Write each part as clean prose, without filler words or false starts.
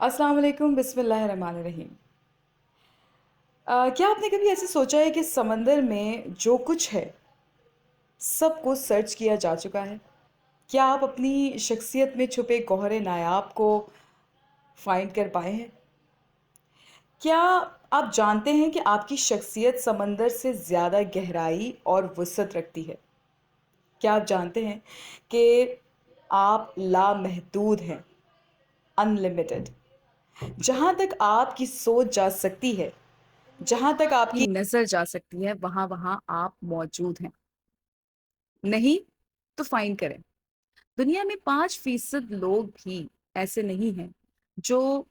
अस्सलाम वालेकुम बिस्मिल्लाहिर्रहमानिर्रहीम। क्या आपने कभी ऐसे सोचा है कि समंदर में जो कुछ है सब कुछ सर्च किया जा चुका है? क्या आप अपनी शख्सियत में छुपे गौहर नायाब को फाइंड कर पाए हैं? क्या आप जानते हैं कि आपकी शख्सियत समंदर से ज़्यादा गहराई और वसअत रखती है? क्या आप जानते हैं कि आप लामहदूद हैं, अनलिमिटेड। जहाँ तक आपकी सोच जा सकती है, जहाँ तक आपकी नज़र जा सकती है, वहाँ वहाँ आप मौजूद हैं। नहीं तो फाइंड करें। दुनिया में 5% लोग भी ऐसे नहीं हैं जो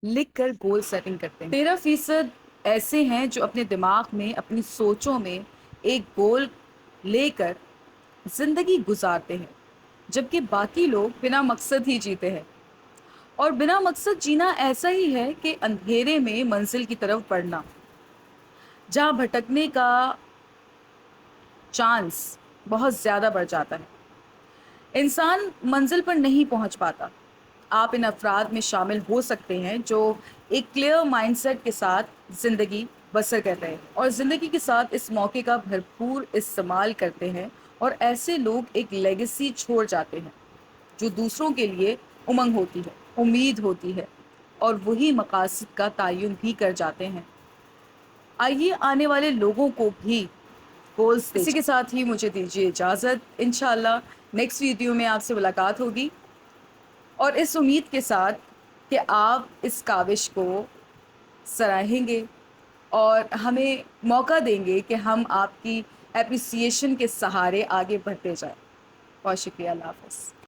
लिख कर गोल सेटिंग करते हैं। 13% ऐसे हैं जो अपने दिमाग में, अपनी सोचों में एक गोल लेकर जिंदगी गुजारते हैं, जबकि बाकी लोग बिना मकसद ही जीते हैं। और बिना मकसद जीना ऐसा ही है कि अंधेरे में मंजिल की तरफ बढ़ना, जहाँ भटकने का चांस बहुत ज़्यादा बढ़ जाता है। इंसान मंजिल पर नहीं पहुंच पाता। आप इन अफराद में शामिल हो सकते हैं जो एक क्लियर माइंडसेट के साथ ज़िंदगी बसर कर रहे हैं और ज़िंदगी के साथ इस मौके का भरपूर इस्तेमाल करते हैं, और ऐसे लोग एक लेगेसी छोड़ जाते हैं जो दूसरों के लिए उमंग होती है, उम्मीद होती है, और वही मकासद का तयन भी कर जाते हैं। आइए आने वाले लोगों को भी गोल्स। इसी के साथ ही मुझे दीजिए इजाज़त। इंशाल्लाह नेक्स्ट वीडियो में आपसे मुलाकात होगी, और इस उम्मीद के साथ कि आप इस काविश को सराहेंगे और हमें मौका देंगे कि हम आपकी एप्रिसिएशन के सहारे आगे बढ़ते जाएं। बहुत शुक्रिया। अल्लाह हाफ़िज़।